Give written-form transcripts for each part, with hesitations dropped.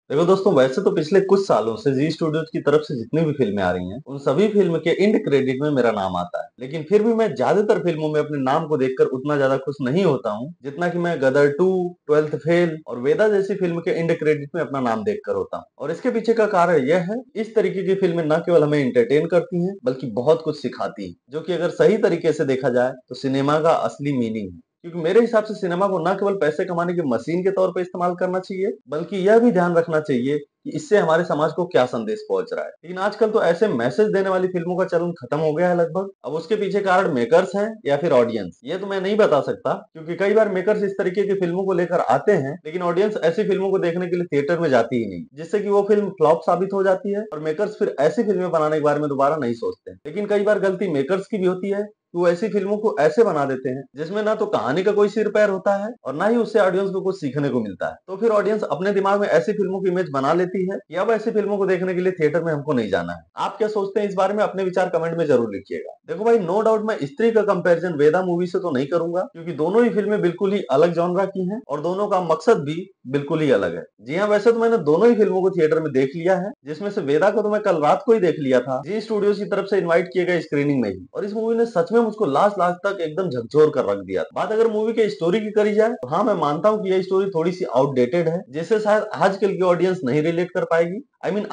देखो दोस्तों, वैसे तो पिछले कुछ सालों से जी स्टूडियोज की तरफ से जितनी भी फिल्में आ रही हैं, उन सभी फिल्म के एंड क्रेडिट में मेरा नाम आता है। लेकिन फिर भी मैं ज्यादातर फिल्मों में अपने नाम को देखकर उतना ज्यादा खुश नहीं होता हूँ जितना कि मैं गदर 2, ट्वेल्थ फेल और वेदा जैसी फिल्म के एंड क्रेडिट में अपना नाम देखकर होता हूँ। और इसके पीछे का कारण यह है, इस तरीके की फिल्में न केवल हमें एंटरटेन करती हैं बल्कि बहुत कुछ सिखाती हैं, जो कि अगर सही तरीके से देखा जाए तो सिनेमा का असली मीनिंग है। क्योंकि मेरे हिसाब से सिनेमा को न केवल पैसे कमाने की मशीन के तौर पर इस्तेमाल करना चाहिए, बल्कि यह भी ध्यान रखना चाहिए कि इससे हमारे समाज को क्या संदेश पहुंच रहा है। लेकिन आजकल तो ऐसे मैसेज देने वाली फिल्मों का चलन खत्म हो गया है लगभग। अब उसके पीछे कारण मेकर्स हैं या फिर ऑडियंस, ये तो मैं नहीं बता सकता, क्योंकि कई बार मेकर्स इस तरीके की फिल्मों को लेकर आते हैं लेकिन ऑडियंस ऐसी फिल्मों को देखने के लिए थिएटर में जाती ही नहीं, जिससे कि वो फिल्म फ्लॉप साबित हो जाती है और मेकर्स फिर ऐसी फिल्में बनाने के बारे में दोबारा नहीं सोचते। लेकिन कई बार गलती मेकर्स की भी होती है कि वो ऐसी फिल्मों को ऐसे बना देते हैं जिसमें ना तो कहानी का कोई सिर पैर होता है और ना ही उससे ऑडियंस को कुछ सीखने को मिलता है। तो फिर ऑडियंस अपने दिमाग में ऐसी फिल्मों की इमेज बना लेती है कि अब ऐसी फिल्मों को देखने के लिए थिएटर में हमको नहीं जाना है। आप क्या सोचते हैं इस बारे में? अपने विचार कमेंट में जरूर लिखिएगा। देखो भाई, नो डाउट मैं स्त्री का कंपैरिजन वेदा मूवी से तो नहीं करूंगा, क्योंकि दोनों ही फिल्में बिल्कुल ही अलग जॉनरा की हैं और दोनों का मकसद भी बिल्कुल ही अलग है। जी हाँ, वैसे तो मैंने दोनों ही फिल्मों को थिएटर में देख लिया है, जिसमें से वेदा को तो मैं कल रात को ही देख लिया था, जी स्टूडियो की तरफ से इनवाइट किए गए स्क्रीनिंग में ही। और इस मूवी ने सच में मुझको लास्ट लास्ट तक एकदम झकझोर कर रख दिया। बात अगर मूवी के स्टोरी की करी जाए तो हाँ, मैं मानता हूँ कि यह स्टोरी थोड़ी सी आउटडेटेड है, जिससे शायद आजकल की ऑडियंस नहीं रिलेट कर पाएगी।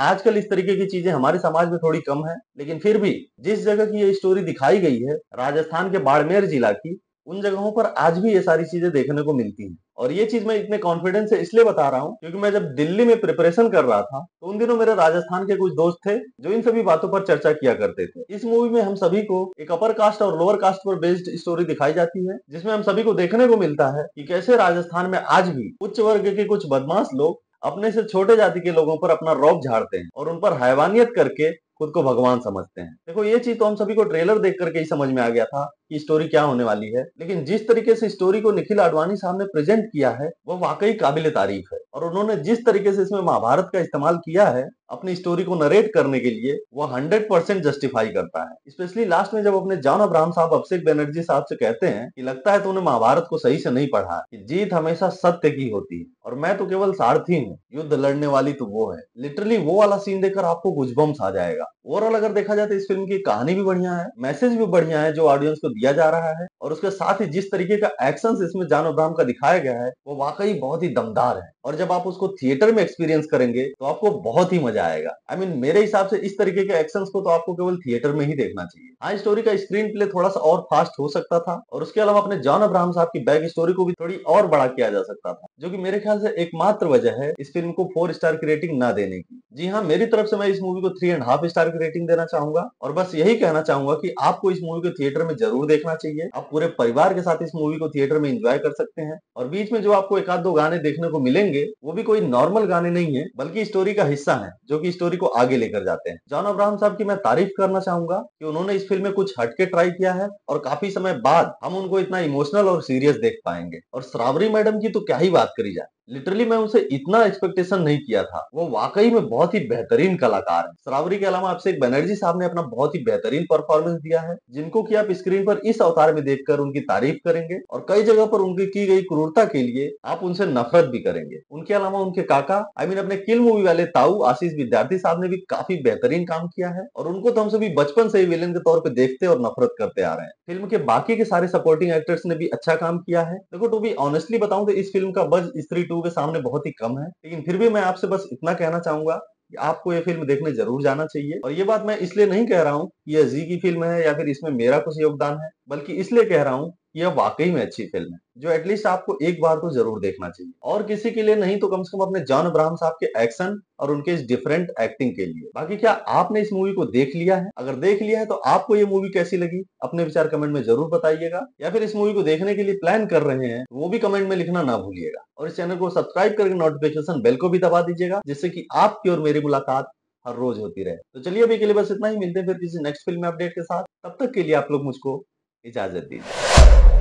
आजकल इस तरीके की चीजें हमारे समाज में थोड़ी कम है, लेकिन फिर भी जिस जगह की ये स्टोरी दिखाई गई है, राजस्थान के बाड़मेर जिला की, उन जगहों पर आज भी ये सारी चीजें देखने को मिलती हैं। और ये चीज मैं इतने कॉन्फिडेंस से इसलिए बता रहा हूँ क्योंकि मैं जब दिल्ली में प्रिपरेशन कर रहा था तो उन दिनों मेरे राजस्थान के कुछ दोस्त थे जो इन सभी बातों पर चर्चा किया करते थे। इस मूवी में हम सभी को एक अपर कास्ट और लोअर कास्ट पर बेस्ड स्टोरी दिखाई जाती है, जिसमें हम सभी को देखने को मिलता है कि कैसे राजस्थान में आज भी उच्च वर्ग के कुछ बदमाश लोग अपने से छोटे जाति के लोगों पर अपना रौब झाड़ते हैं और उन पर हैवानियत करके खुद को भगवान समझते हैं। देखो, ये चीज तो हम सभी को ट्रेलर देख करके ही समझ में आ गया था कि स्टोरी क्या होने वाली है, लेकिन जिस तरीके से स्टोरी को निखिल आडवाणी साहब ने प्रेजेंट किया है वो वाकई काबिले तारीफ है। और उन्होंने जिस तरीके से इसमें महाभारत का इस्तेमाल किया है अपनी स्टोरी को नरेट करने के लिए, वो 100% जस्टिफाई करता है। स्पेशली लास्ट में जब अपने जॉन अब्राहम साहब अभिषेक बनर्जी साहब से कहते हैं कि लगता है तूने महाभारत को सही से नहीं पढ़ा, कि जीत हमेशा सत्य की होती है और मैं तो केवल सारथी हूँ, युद्ध लड़ने वाली तो वो है। लिटरली वो वाला सीन देखकर आपको गूजबम्स आ जाएगा। ओवरऑल अगर देखा जाए तो इस फिल्म की कहानी भी बढ़िया है, मैसेज भी बढ़िया है जो ऑडियंस को दिया जा रहा है, और उसके साथ ही जिस तरीके का एक्शन इसमें जॉन अब्राहम का दिखाया गया है वो वाकई बहुत ही दमदार है। और जब आप उसको थिएटर में एक्सपीरियंस करेंगे तो आपको बहुत ही मजा आएगा। मेरे हिसाब से इस तरीके के एक्शंस को तो आपको केवल थिएटर में ही देखना चाहिए। हाँ, स्टोरी का स्क्रीन प्ले थोड़ा सा और फास्ट हो सकता था और उसके अलावा अपने जॉन अब्राहम साहब की बैक स्टोरी को भी थोड़ी और बड़ा किया जा सकता था, जो कि मेरे ख्याल से एकमात्र वजह है इस फिल्म को 4 स्टार की रेटिंग ना देने की। जी हाँ, मेरी तरफ से मैं इस मूवी को 3.5 स्टार की रेटिंग देना चाहूंगा और बस यही कहना चाहूंगा कि आपको इस मूवी को थिएटर में जरूर देखना चाहिए। आप पूरे परिवार के साथ इस मूवी को थिएटर में एंजॉय कर सकते हैं और बीच में जो आपको एक आध दो गाने देखने को मिलेंगे वो भी कोई नॉर्मल गाने नहीं है, बल्कि स्टोरी का हिस्सा है जो कि स्टोरी को आगे लेकर जाते हैं। जॉन अब्राहम साहब की मैं तारीफ करना चाहूंगा कि उन्होंने इस फिल्म में कुछ हटके ट्राई किया है और काफी समय बाद हम उनको इतना इमोशनल और सीरियस देख पाएंगे। और श्रावरी मैडम की तो क्या ही बात करी जाए, लिटरली मैं उनसे इतना एक्सपेक्टेशन नहीं किया था। वो वाकई में बहुत ही बेहतरीन कलाकार है। श्रावरी के अलावा अभिषेक बनर्जी साहब ने अपना बहुत ही बेहतरीन परफॉर्मेंस दिया है, जिनको कि आप स्क्रीन पर इस अवतार में देखकर उनकी तारीफ करेंगे और कई जगह पर उनकी की गई क्रूरता के लिए आप उनसे नफरत भी करेंगे। उनके अलावा उनके काका अपने किल मूवी वाले ताऊ आशीष विद्यार्थी साहब ने भी काफी बेहतरीन काम किया है और उनको तो हम सभी बचपन से ही विलेन के तौर पे देखते और नफरत करते आ रहे हैं। फिल्म के बाकी के सारे सपोर्टिंग एक्टर्स ने भी अच्छा काम किया है। देखो, टू बी ऑनेस्टली बताऊं तो इस फिल्म का बज स्त्री 2 के सामने बहुत ही कम है, लेकिन फिर भी मैं आपसे बस इतना कहना चाहूंगा कि आपको ये फिल्म देखने जरूर जाना चाहिए। और ये बात मैं इसलिए नहीं कह रहा हूँ कि यह जी की फिल्म है या फिर इसमें मेरा कुछ योगदान है, बल्कि इसलिए कह रहा हूँ कि यह वाकई में अच्छी फिल्म है जो एटलीस्ट आपको एक बार तो जरूर देखना चाहिए। और किसी के लिए नहीं तो कम से कम अपने जॉन अब्राहम साहब के एक्शन और उनके इस डिफरेंट एक्टिंग के लिए। बाकी क्या आपने इस मूवी को देख लिया है? अगर देख लिया है तो आपको ये मूवी कैसी लगी अपने विचार कमेंट में जरूर बताइएगा, या फिर इस मूवी को देखने के लिए प्लान कर रहे हैं वो भी कमेंट में लिखना ना भूलिएगा। और इस चैनल को सब्सक्राइब करके नोटिफिकेशन बेल को भी दबा दीजिएगा, जिससे कि आपकी और मेरी मुलाकात हर रोज होती रहे। तो चलिए, अभी के लिए बस इतना ही। मिलते हैं फिर किसी नेक्स्ट फिल्म अपडेट के साथ। तब तक के लिए आप लोग मुझको इजाजत दीजिए।